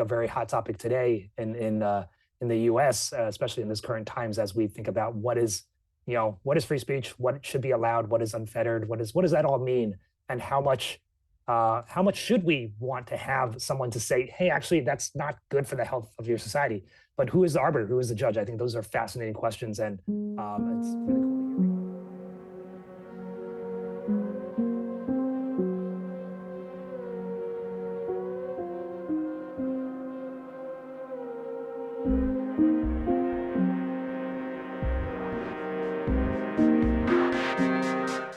a very hot topic today in the U.S., especially in this current times, as we think about what is free speech, what should be allowed, what is unfettered, what does that all mean, and how much should we want to have someone to say, hey, actually, that's not good for the health of your society. But who is the arbiter? Who is the judge? I think those are fascinating questions, and it's really cool to hear.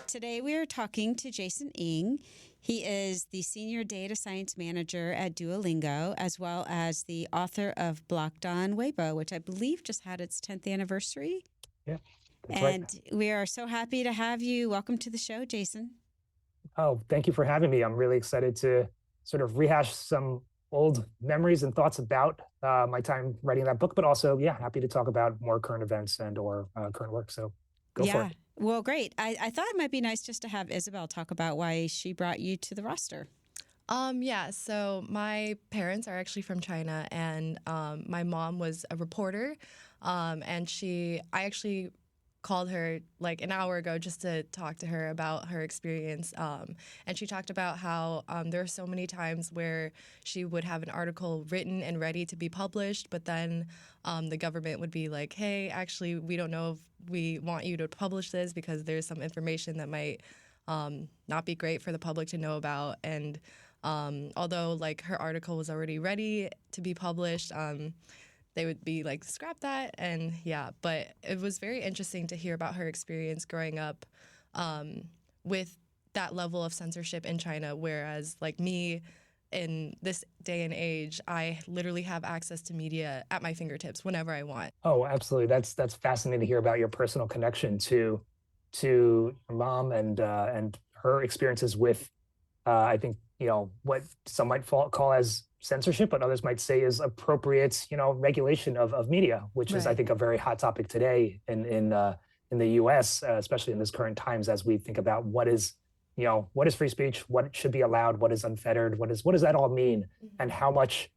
Today we are talking to Jason Ng. He is the Senior Data Science Manager at Duolingo, as well as the author of Blocked On Weibo, which I believe just had its 10th anniversary. Yeah, that's and right. We are so happy to have you. Welcome to the show, Jason. Oh, thank you for having me. I'm really excited to sort of rehash some old memories and thoughts about my time writing that book, but also, yeah, happy to talk about more current events and or current work. So go for it. Well, great. I thought it might be nice just to have Isabel talk about why she brought you to the roster. So my parents are actually from China, and my mom was a reporter, and I actually called her like an hour ago just to talk to her about her experience. And she talked about how there are so many times where she would have an article written and ready to be published, but then the government would be like, hey, actually, we don't know if we want you to publish this because there's some information that might not be great for the public to know about. And although like her article was already ready to be published, they would be like, scrap that. And yeah, but it was very interesting to hear about her experience growing up with that level of censorship in China, whereas like me in this day and age, I literally have access to media at my fingertips whenever I want. Oh, absolutely. That's fascinating to hear about your personal connection to your mom and her experiences with I think what some might call as censorship, but others might say is appropriate regulation of media, which is, I think, a very hot topic today in the U.S., especially in this current times, as we think about what is free speech, what should be allowed, what is unfettered, what does that all mean, and how much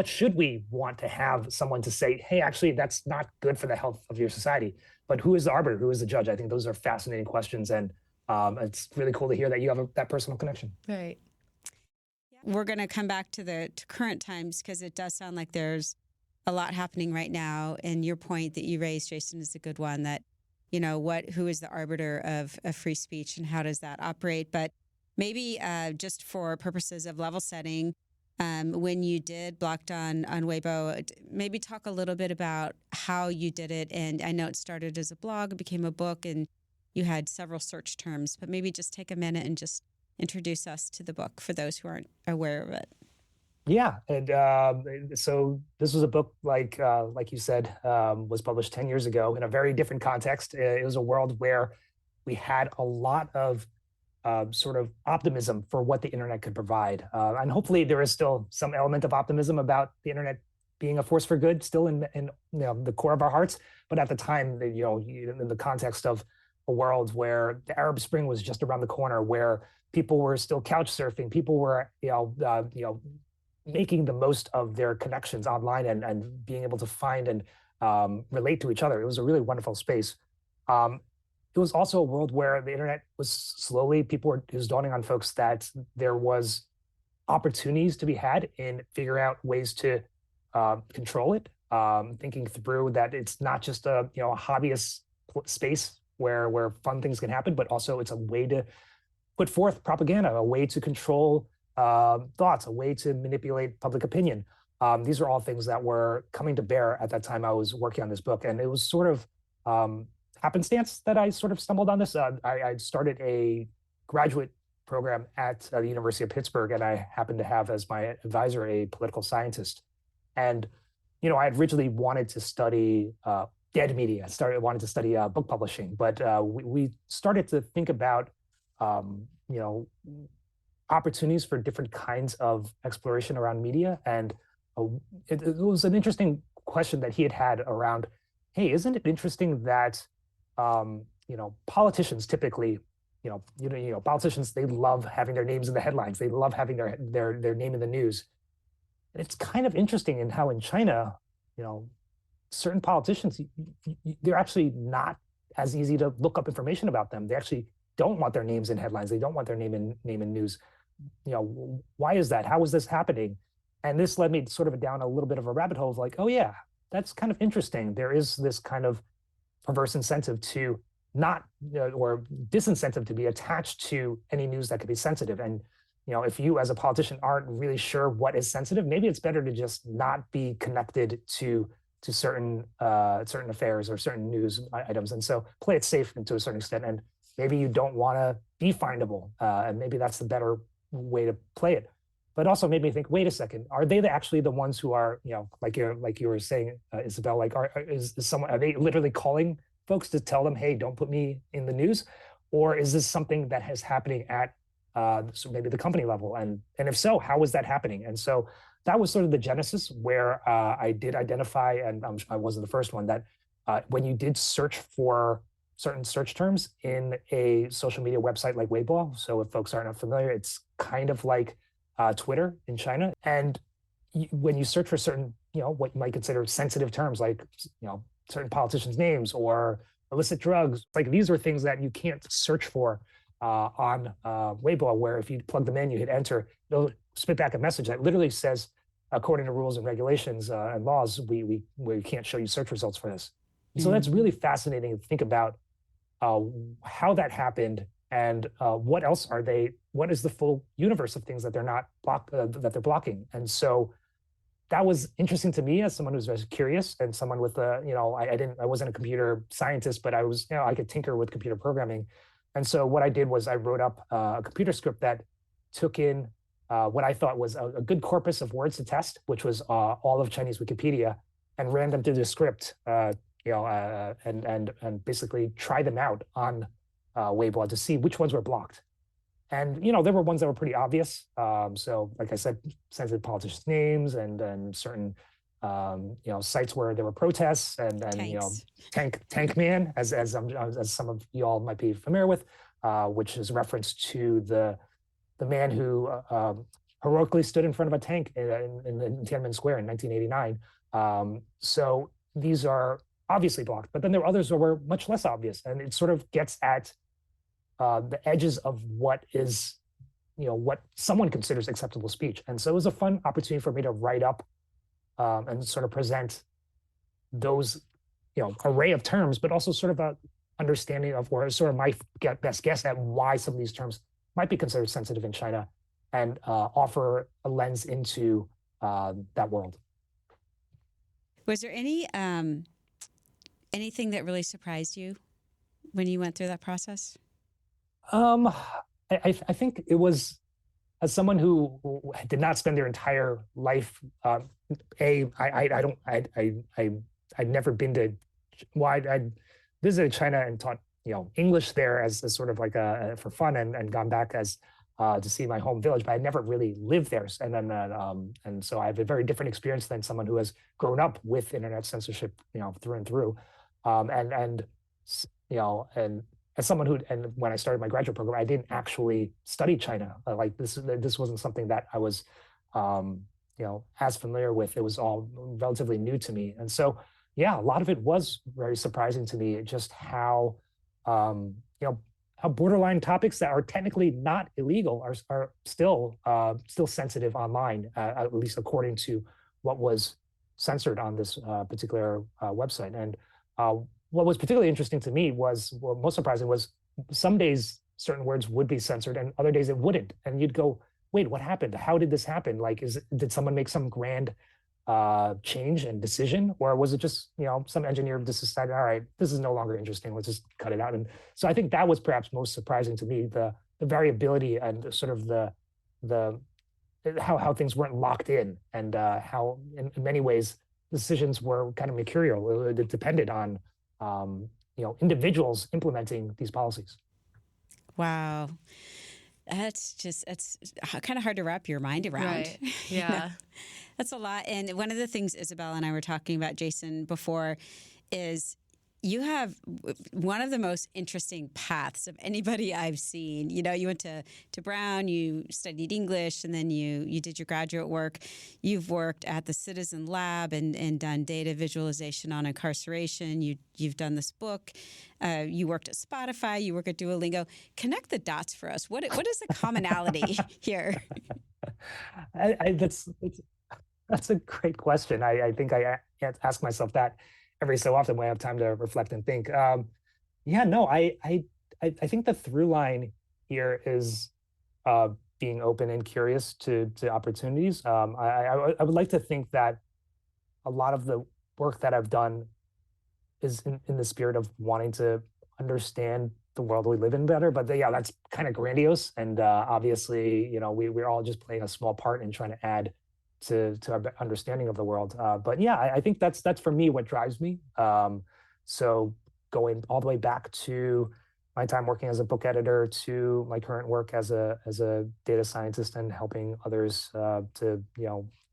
should we want to have someone to say, hey, actually, that's not good for the health of your society. But who is the arbiter? Who is the judge? I think those are fascinating questions, and it's really cool to hear that you have that personal connection. Right. We're going to come back to current times because it does sound like there's a lot happening right now. And your point that you raised, Jason, is a good one, that, who is the arbiter of free speech and how does that operate? But maybe just for purposes of level setting, when you did Blocked on Weibo, maybe talk a little bit about how you did it. And I know it started as a blog, it became a book, and you had several search terms, but maybe just take a minute and just introduce us to the book for those who aren't aware of it. Yeah, and so this was a book, like you said, was published 10 years ago in a very different context. It was a world where we had a lot of sort of optimism for what the internet could provide, and hopefully there is still some element of optimism about the internet being a force for good, still in the core of our hearts. But at the time, in the context of a world where the Arab Spring was just around the corner, where people were still couch surfing, people were making the most of their connections online and being able to find and relate to each other. It was a really wonderful space. It was also a world where the internet was slowly, it was dawning on folks that there was opportunities to be had in figuring out ways to control it, thinking through that it's not just a hobbyist space where fun things can happen, but also it's a way to put forth propaganda, a way to control thoughts, a way to manipulate public opinion. These are all things that were coming to bear at that time I was working on this book. And it was sort of happenstance that I sort of stumbled on this. I started a graduate program at the University of Pittsburgh, and I happened to have as my advisor a political scientist. And, I had originally wanted to study dead media. Wanted to study book publishing, but we started to think about opportunities for different kinds of exploration around media. And it was an interesting question that he had around, hey, isn't it interesting that politicians typically, politicians, they love having their names in the headlines. They love having their name in the news. It's kind of interesting in how in China, certain politicians, they're actually not as easy to look up information about them. They actually don't want their names in headlines. They don't want their name in news. Why is that? How is this happening? And this led me sort of down a little bit of a rabbit hole of like, oh yeah, that's kind of interesting. There is this kind of perverse incentive to not, or disincentive to be attached to any news that could be sensitive. And if you as a politician aren't really sure what is sensitive, maybe it's better to just not be connected to certain affairs or certain news items, and so play it safe to a certain extent. And maybe you don't want to be findable, and maybe that's the better way to play it. But also made me think, wait a second, are they actually the ones who are, like you were saying, Isabel, like are they literally calling folks to tell them, hey, don't put me in the news? Or is this something that is happening at so maybe the company level? And if so, how is that happening? And so that was sort of the genesis where I did identify, and I wasn't the first one, that when you did search for certain search terms in a social media website like Weibo, so if folks aren't familiar, it's kind of like Twitter in China. And when you search for certain, what you might consider sensitive terms, like, certain politicians' names or illicit drugs, like these are things that you can't search for on Weibo, where if you plug them in, you hit enter, it'll spit back a message that literally says, according to rules and regulations and laws, we can't show you search results for this. And so that's really fascinating to think about how that happened, and what is the full universe of things that they're not that they're blocking. And so that was interesting to me as someone who's very curious, and someone with I wasn't a computer scientist, but I was, I could tinker with computer programming. And so what I did was I wrote up a computer script that took in what I thought was a good corpus of words to test, which was all of Chinese Wikipedia, and ran them through the script, and basically try them out on Weibo to see which ones were blocked. And there were ones that were pretty obvious. So, like I said, sensitive politicians' names, and certain sites where there were protests, and Tank Man, as some of y'all might be familiar with, which is reference to the man who heroically stood in front of a tank in Tiananmen Square in 1989. So these are obviously blocked, but then there were others that were much less obvious, and it sort of gets at the edges of what is, what someone considers acceptable speech. And so it was a fun opportunity for me to write up and sort of present those, array of terms, but also sort of a understanding of, or sort of my best guess at why some of these terms might be considered sensitive in China, and offer a lens into that world. Was there anything that really surprised you when you went through that process? I think it was, as someone who did not spend their entire life, I'd never been to, I'd visited China and taught, English there as sort of like for fun, and gone back as to see my home village, but I never really lived there. And then, and so I have a very different experience than someone who has grown up with internet censorship, through and through. And as someone and when I started my graduate program, I didn't actually study China. Like this wasn't something that I was, as familiar with. It was all relatively new to me. And so, yeah, a lot of it was very surprising to me, just how, how borderline topics that are technically not illegal are still sensitive online, at least according to what was censored on this particular website. And what was particularly interesting to me was, well, most surprising was, some days certain words would be censored and other days it wouldn't. And you'd go, wait, what happened? How did this happen? Like, did someone make some grand change and decision, or was it just, some engineer just decided, all right, this is no longer interesting, let's just cut it out? And so I think that was perhaps most surprising to me, the variability and sort of the how things weren't locked in, and how in many ways decisions were kind of mercurial. It depended on individuals implementing these policies. Wow. It's kind of hard to wrap your mind around. Right. Yeah. That's a lot. And one of the things Isabel and I were talking about, Jason, before is, You have one of the most interesting paths of anybody I've seen. You know, you went to Brown, you studied English, and then you did your graduate work. You've worked at the Citizen Lab and done data visualization on incarceration. You've done this book. You worked at Spotify. You work at Duolingo. Connect the dots for us. What is the commonality here? That's a great question. I think I ask myself that every so often when I have time to reflect and think. Yeah, no, I think the through line here is being open and curious to opportunities. I would like to think that a lot of the work that I've done is in the spirit of wanting to understand the world we live in better. But yeah, that's kind of grandiose, and obviously, we're all just playing a small part in trying to add to our understanding of the world. But yeah, I think that's for me what drives me. So going all the way back to my time working as a book editor to my current work as a data scientist and helping others to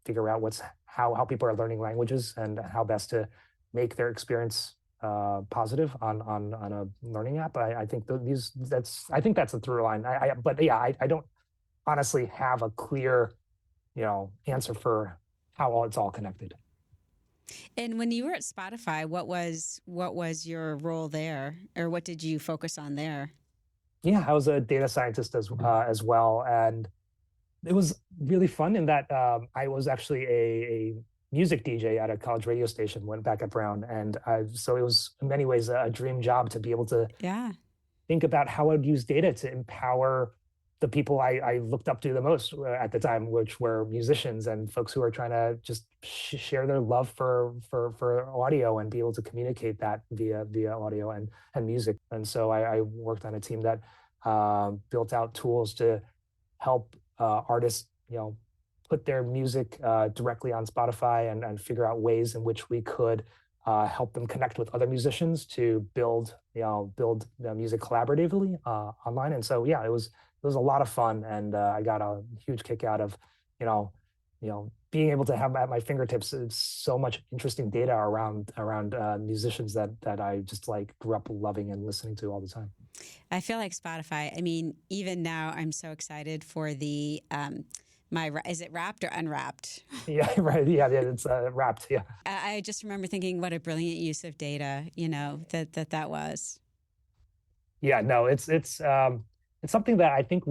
figure out how people are learning languages and how best to make their experience positive on a learning app. I think I think that's a through line. But yeah, I don't honestly have a clear answer for how it's all connected. And when you were at Spotify, what was your role there, or what did you focus on there? Yeah, I was a data scientist as well, and it was really fun in that I was actually a music DJ at a college radio station when back at Brown, and so it was in many ways a dream job to be able to think about how I'd use data to empower the people I looked up to the most at the time, which were musicians and folks who are trying to just share their love for audio and be able to communicate that via audio and music. And so I worked on a team that built out tools to help artists, put their music directly on Spotify and figure out ways in which we could help them connect with other musicians to build music collaboratively online. And so yeah, it was a lot of fun, and I got a huge kick out of being able to have at my fingertips so much interesting data around musicians that I just grew up loving and listening to all the time. I feel like Spotify. I mean, even now, I'm so excited for the is it wrapped or unwrapped? Yeah, right. Yeah, it's wrapped. Yeah. I just remember thinking, what a brilliant use of data. That was. Yeah. No, it's something that I think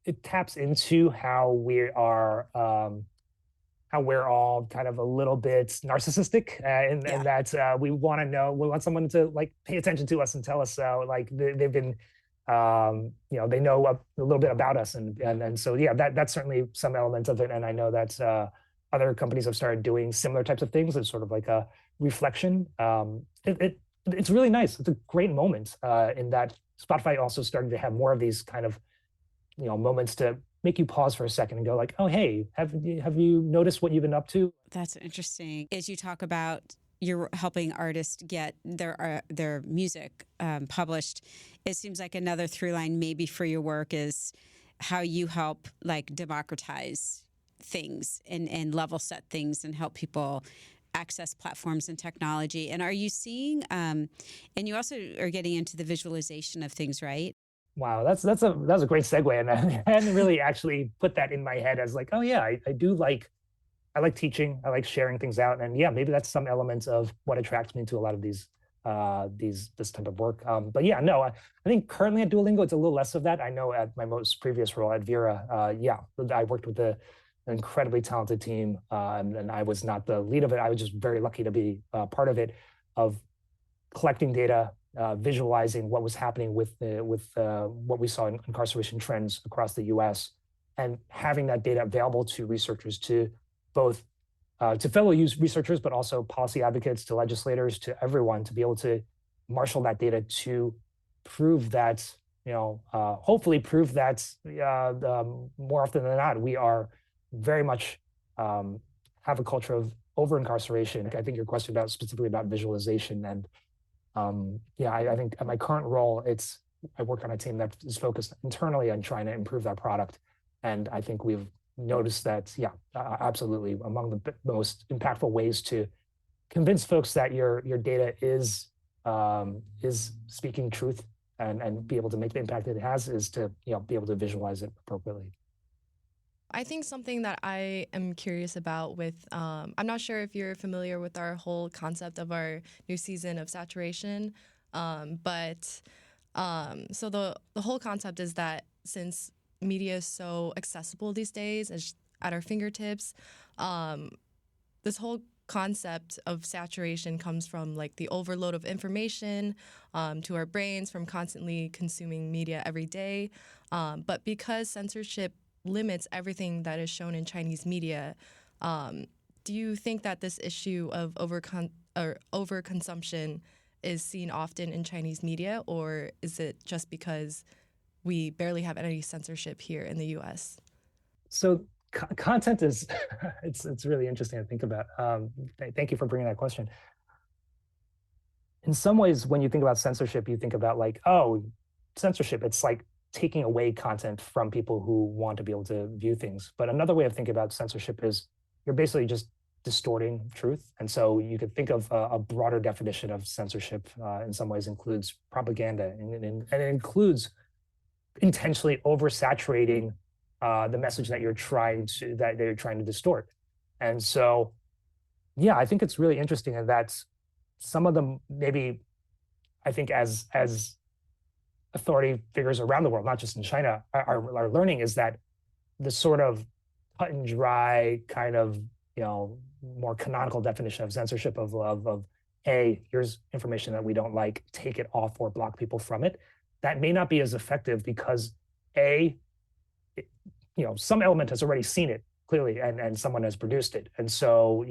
it taps into how we are, how we're all kind of a little bit narcissistic, and that we want someone to pay attention to us and tell us they've been, they know a little bit about us, and so yeah, that's certainly some element of it. And I know that other companies have started doing similar types of things as sort of like a reflection. It's really nice. It's a great moment in that Spotify also started to have more of these kind of moments to make you pause for a second and go oh, hey, have you noticed what you've been up to? That's interesting. As you talk about you're helping artists get their music published, it seems like another through line maybe for your work is how you help democratize things and level set things and help people access platforms and technology. And are you seeing, and you also are getting into the visualization of things, right? Wow, that was a great segue, and I hadn't really actually put that in my head as oh yeah, I like teaching, I like sharing things out, and yeah, maybe that's some elements of what attracts me to a lot of this type of work. But yeah, no, I think currently at Duolingo it's a little less of that. I know at my most previous role at Vera, I worked with an incredibly talented team, and I was not the lead of it. I was just very lucky to be part of it, of collecting data, visualizing what was happening with what we saw in incarceration trends across the U.S., and having that data available to researchers, to both to fellow researchers, but also policy advocates, to legislators, to everyone, to be able to marshal that data to prove that, hopefully prove that more often than not, we are very much have a culture of over incarceration. I think your question specifically about visualization, and I think at my current role, I work on a team that is focused internally on trying to improve that product, and I think we've noticed that absolutely among the most impactful ways to convince folks that your data is speaking truth and be able to make the impact that it has is to be able to visualize it appropriately. I think something that I am curious about with, I'm not sure if you're familiar with our whole concept of our new season of saturation, but so the whole concept is that since media is so accessible these days, it's at our fingertips, this whole concept of saturation comes from like the overload of information to our brains from constantly consuming media every day. But because censorship limits everything that is shown in Chinese media, do you think that this issue of overconsumption is seen often in Chinese media, or is it just because we barely have any censorship here in the U.S.? So content is it's really interesting to think about. Thank you for bringing that question. In some ways, when you think about censorship, you think about like, oh, censorship. It's like taking away content from people who want to be able to view things. But another way of thinking about censorship is you're basically just distorting truth. And so you could think of a broader definition of censorship in some ways includes propaganda, and it includes intentionally oversaturating the message that you're trying to distort. And so, yeah, I think it's really interesting, and that's some of them maybe I think as authority figures around the world, not just in China, are learning is that the sort of cut and dry kind of more canonical definition of censorship of here's information that we don't like, take it off or block people from it, that may not be as effective because some element has already seen it clearly and someone has produced it, and so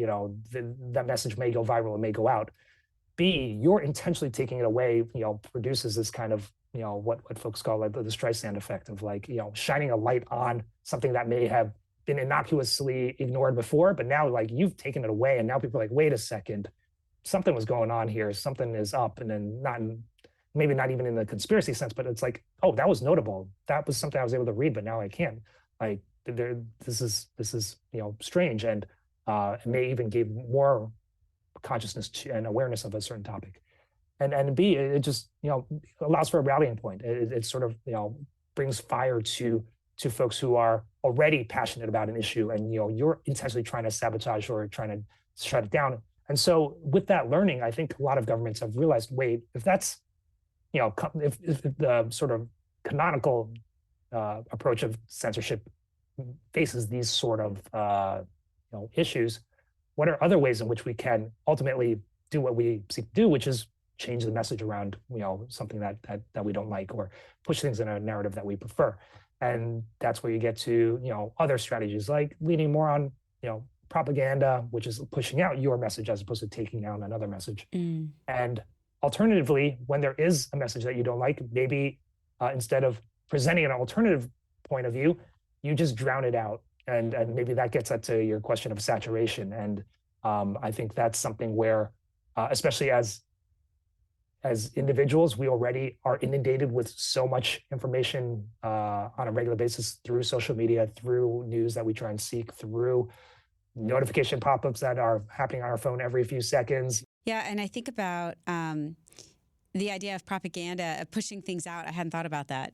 that message may go viral, it may go out. B, you're intentionally taking it away, produces this kind of what folks call like the Streisand effect of like shining a light on something that may have been innocuously ignored before, but now like you've taken it away, and now people are like, wait a second, something was going on here, something is up, and then maybe not even in the conspiracy sense, but it's like, oh, that was notable, that was something I was able to read, but now I can't. Like this is strange, and it may even give more consciousness and awareness of a certain topic. And B, it just allows for a rallying point. It sort of brings fire to folks who are already passionate about an issue, and you're intentionally trying to sabotage or trying to shut it down. And so with that learning, I think a lot of governments have realized, wait, if that's if the sort of canonical approach of censorship faces these sort of issues, what are other ways in which we can ultimately do what we seek to do, which is change the message around something that we don't like, or push things in a narrative that we prefer. And that's where you get to other strategies like leaning more on propaganda, which is pushing out your message as opposed to taking down another message. And alternatively, when there is a message that you don't like, maybe instead of presenting an alternative point of view, you just drown it out. And maybe that gets at to your question of saturation. And I think that's something where, especially as individuals, we already are inundated with so much information on a regular basis through social media, through news that we try and seek, through notification pop-ups that are happening on our phone every few seconds. Yeah, and I think about the idea of propaganda, of pushing things out. I hadn't thought about that.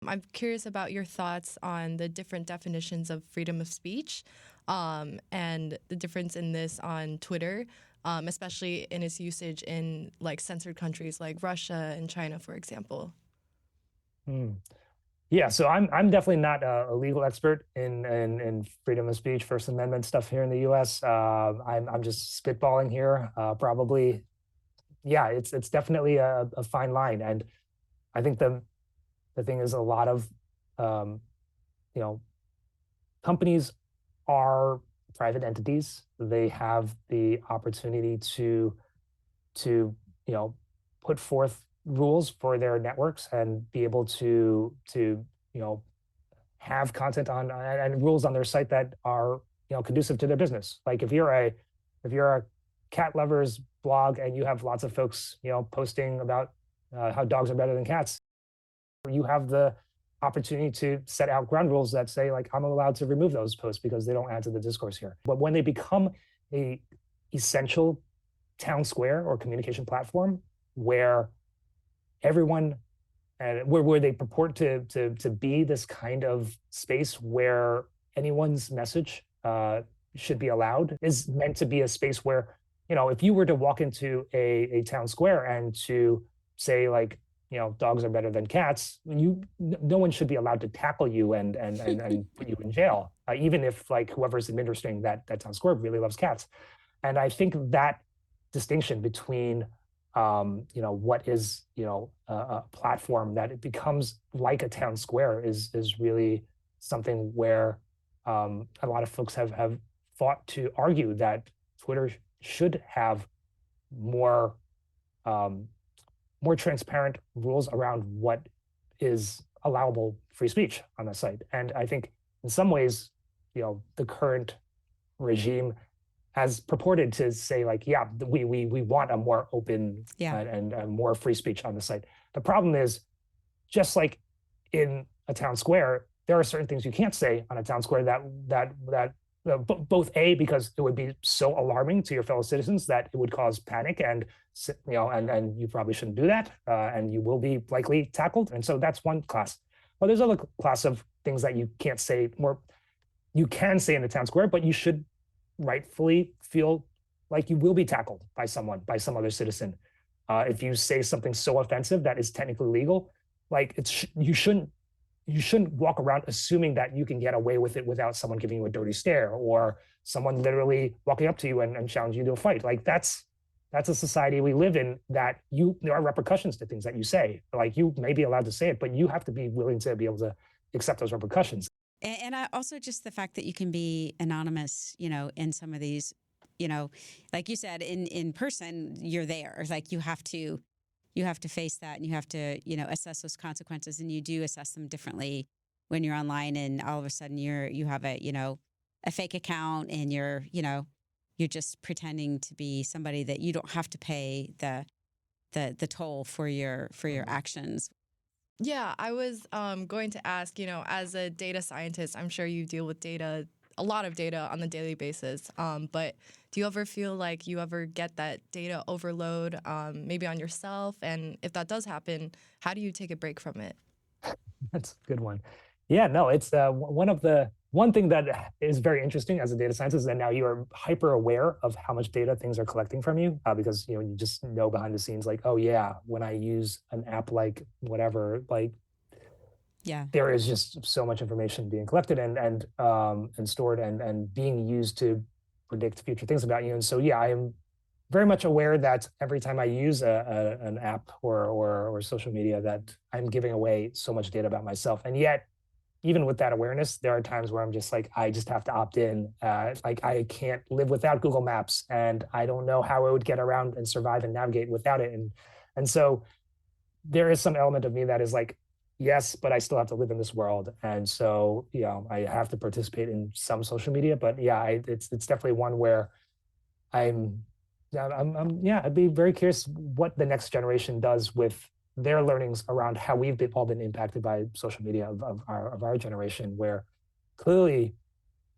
I'm curious about your thoughts on the different definitions of freedom of speech and the difference in this on Twitter, especially in its usage in like censored countries like Russia and China, for example. Yeah, so I'm definitely not a legal expert in freedom of speech, First Amendment stuff here in the U.S. I'm just spitballing here. Probably, yeah, it's definitely a fine line, and I think the thing is a lot of companies are private entities. They have the opportunity to put forth rules for their networks and be able to have content on and rules on their site that are conducive to their business. Like if you're a cat lovers blog and you have lots of folks posting about how dogs are better than cats, you have the opportunity to set out ground rules that say like I'm allowed to remove those posts because they don't add to the discourse here. But when they become a essential town square or communication platform where everyone and where they purport to be this kind of space where anyone's message should be allowed, is meant to be a space where, if you were to walk into a town square and to say, like, dogs are better than cats, no one should be allowed to tackle you and put you in jail, even if, like, whoever's administering that town square really loves cats. And I think that distinction between what is, a platform that it becomes like a town square is really something where a lot of folks have fought to argue that Twitter should have more more transparent rules around what is allowable free speech on the site. And I think in some ways, the current regime has purported to say, like, yeah, we want a more open and more free speech on the site. The problem is, just like in a town square, there are certain things you can't say on a town square that both because it would be so alarming to your fellow citizens that it would cause panic, and and you probably shouldn't do that, and you will be likely tackled. And so that's one class. Well, there's another class of things that you can't say, you can say in the town square, but you should rightfully feel like you will be tackled by some other citizen. If you say something so offensive that is technically legal, like, you shouldn't walk around assuming that you can get away with it without someone giving you a dirty stare or someone literally walking up to you and challenging you to a fight. Like, that's a society we live in, that there are repercussions to things that you say. Like, you may be allowed to say it, but you have to be willing to be able to accept those repercussions. And I also, just the fact that you can be anonymous, in some of these, like you said, in person, you're there. Like, you have to face that, and you have to, assess those consequences, and you do assess them differently when you're online, and all of a sudden you have a fake account, and you're just pretending to be somebody that you don't have to pay the toll for your actions. Yeah, I was going to ask, as a data scientist, I'm sure you deal with data, a lot of data on a daily basis. But do you ever feel like you ever get that data overload, maybe on yourself? And if that does happen, how do you take a break from it? That's a good one. Yeah, no, it's one thing that is very interesting as a data scientist is that now you are hyper aware of how much data things are collecting from you, because you just know behind the scenes, like, oh yeah, when I use an app like whatever, like, there is just so much information being collected and stored and being used to predict future things about you. And so, yeah, I am very much aware that every time I use an app or social media, that I'm giving away so much data about myself. And yet, even with that awareness, there are times where I'm just like, I just have to opt in. Like, I can't live without Google Maps, and I don't know how I would get around and survive and navigate without it. And so there is some element of me that is like, yes, but I still have to live in this world. And so, I have to participate in some social media. But yeah, it's definitely one where I'd be very curious what the next generation does with their learnings around how we've all been impacted by social media of our generation, where clearly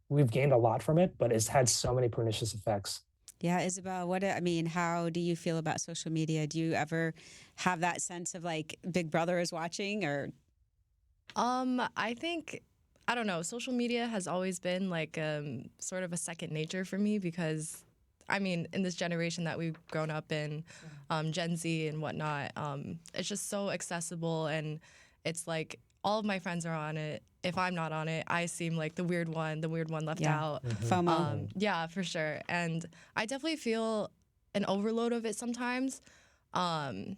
we've gained a lot from it, but it's had so many pernicious effects. Yeah, Isabel, how do you feel about social media? Do you ever have that sense of, like, Big Brother is watching, or? I think, I don't know, social media has always been like sort of a second nature for me, because in this generation that we've grown up in, Gen Z and whatnot, it's just so accessible, and it's like all of my friends are on it. If I'm not on it, I seem like the weird one left out. FOMO. Yeah, for sure. And I definitely feel an overload of it sometimes. And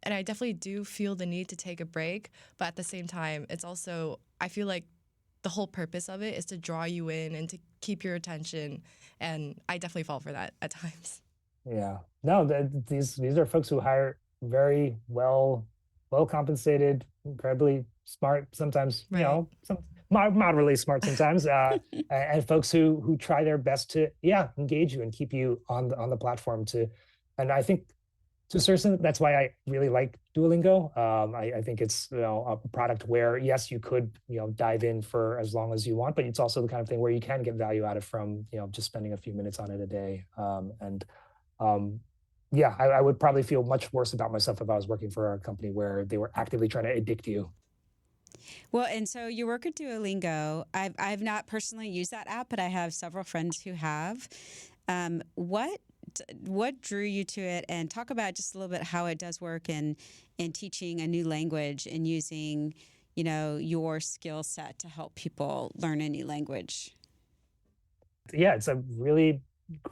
I definitely do feel the need to take a break. But at the same time, it's also, I feel like the whole purpose of it is to draw you in and to keep your attention. And I definitely fall for that at times. Yeah. No, these are folks who hire very well compensated, incredibly smart, sometimes, Right. some moderately smart sometimes, and folks who try their best to, engage you and keep you on the platform and I think to a certain extent, that's why I really like Duolingo. I think it's, a product where, yes, you could, dive in for as long as you want, but it's also the kind of thing where you can get value out of from, just spending a few minutes on it a day. And Yeah, I would probably feel much worse about myself if I was working for a company where they were actively trying to addict you. Well, and so you work at Duolingo. I've not personally used that app, but I have several friends who have. What drew you to it, and talk about just a little bit how it does work in teaching a new language and using, your skill set to help people learn a new language. Yeah, it's a really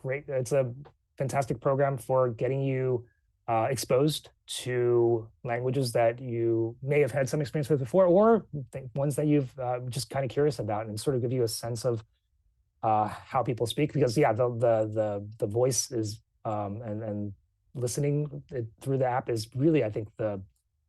it's a fantastic program for getting you exposed to languages that you may have had some experience with before, or ones that you've just kind of curious about, and sort of give you a sense of how people speak. Because yeah, the voice is and listening through the app is really, I think, the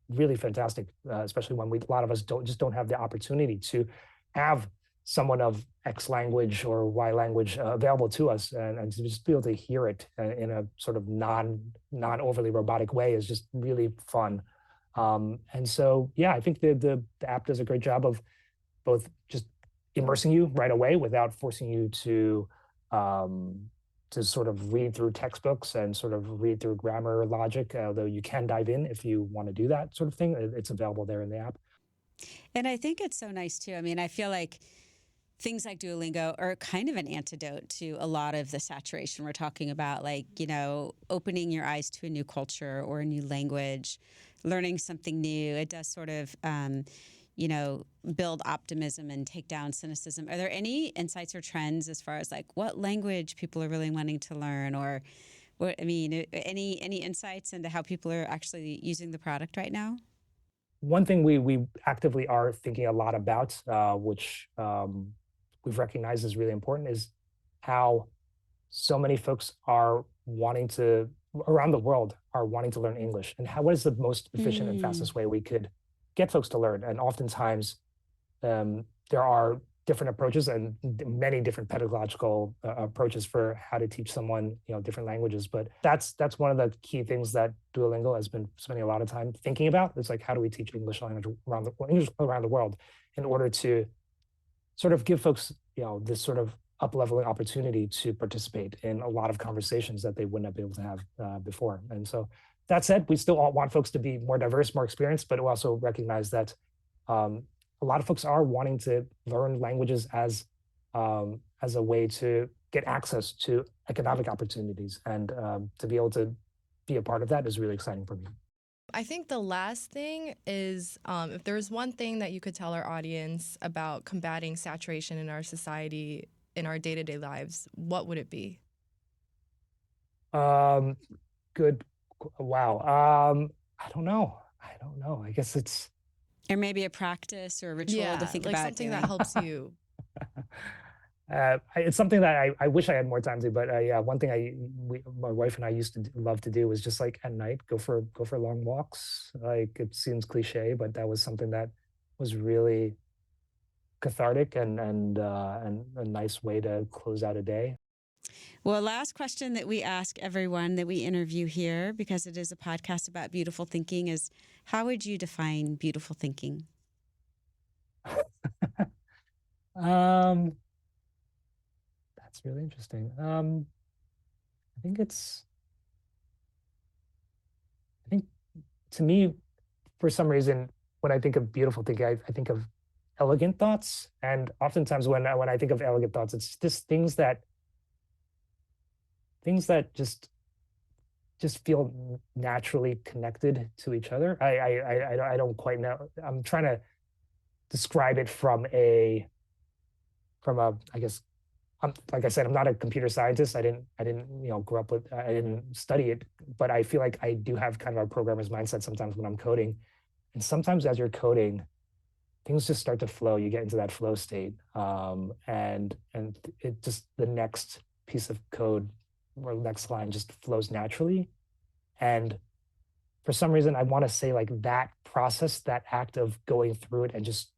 really fantastic, especially when a lot of us don't have the opportunity to have someone of X language or Y language available to us, and to just be able to hear it in a sort of non overly robotic way is just really fun. And so, yeah, I think the app does a great job of both just immersing you right away without forcing you um, to sort of read through textbooks and sort of read through grammar logic, although you can dive in if you want to do that sort of thing. It's available there in the app. And I think it's so nice too. I mean, I feel like things like Duolingo are kind of an antidote to a lot of the saturation we're talking about, like, opening your eyes to a new culture or a new language, learning something new. It does sort of, build optimism and take down cynicism. Are there any insights or trends as far as like what language people are really wanting to learn, or any insights into how people are actually using the product right now? One thing we actively are thinking a lot about, which we've recognized is really important, is how so many folks are wanting to around the world are wanting to learn English, and what is the most efficient and Mm. fastest way we could get folks to learn. And oftentimes, there are different approaches and many different pedagogical approaches for how to teach someone, different languages. But that's one of the key things that Duolingo has been spending a lot of time thinking about. It's like, how do we teach English language English around the world in order to sort of give folks, this sort of up-leveling opportunity to participate in a lot of conversations that they wouldn't have been able to have before. And so that said, we still all want folks to be more diverse, more experienced, but we also recognize that a lot of folks are wanting to learn languages as a way to get access to economic opportunities, and to be able to be a part of that is really exciting for me. I think the last thing is if there's one thing that you could tell our audience about combating saturation in our society, in our day-to-day lives, what would it be? Um, good. Wow. I don't know. I guess it's Or maybe a practice or a ritual to Yeah, think like about something that doing. helps you. it's something that I wish I had more time to, but yeah, one thing my wife and I used to love to do was just like at night go for long walks. Like, it seems cliche, but that was something that was really cathartic and a nice way to close out a day. Well, last question that we ask everyone that we interview here, because it is a podcast about beautiful thinking, is how would you define beautiful thinking? um, that's really interesting. I think I think to me, for some reason, when I think of beautiful thinking, I think of elegant thoughts. And oftentimes when I think of elegant thoughts, it's just things that just feel naturally connected to each other. I don't quite know. I'm trying to describe it from a, I guess, like I said, I'm not a computer scientist. I didn't grow up with, I didn't study it, but I feel like I do have kind of a programmer's mindset sometimes when I'm coding. And sometimes as you're coding, things just start to flow. You get into that flow state, and it just, the next piece of code or next line just flows naturally. And for some reason, I want to say like that process, that act of going through it and just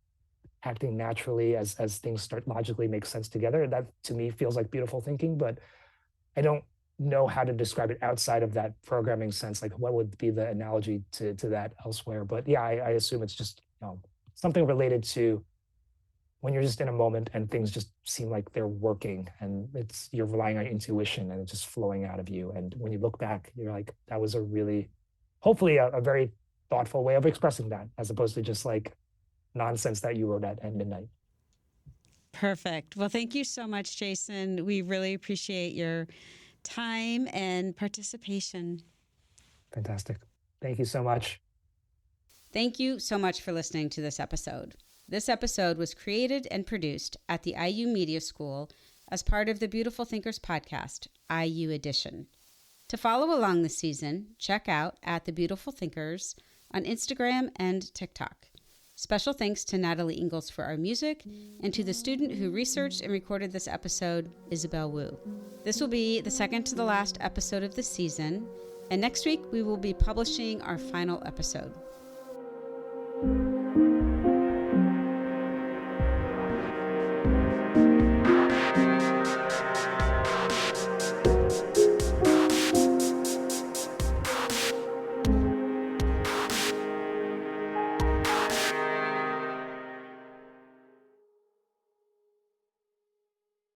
acting naturally as things start logically make sense together. That to me feels like beautiful thinking, but I don't know how to describe it outside of that programming sense. Like, what would be the analogy to that elsewhere? But yeah, I assume it's just something related to when you're just in a moment and things just seem like they're working and you're relying on intuition and it's just flowing out of you. And when you look back, you're like, that was a really, hopefully a very thoughtful way of expressing that, as opposed to just like nonsense that you wrote at midnight. Perfect. Well, thank you so much, Jason. We really appreciate your time and participation. Fantastic. Thank you so much. Thank you so much for listening to this episode. This episode was created and produced at the IU Media School as part of the Beautiful Thinkers podcast, IU Edition. To follow along this season, check out The Beautiful Thinkers on Instagram and TikTok. Special thanks to Natalie Ingalls for our music and to the student who researched and recorded this episode, Isabel Wu. This will be the second to the last episode of the season, and next week we will be publishing our final episode.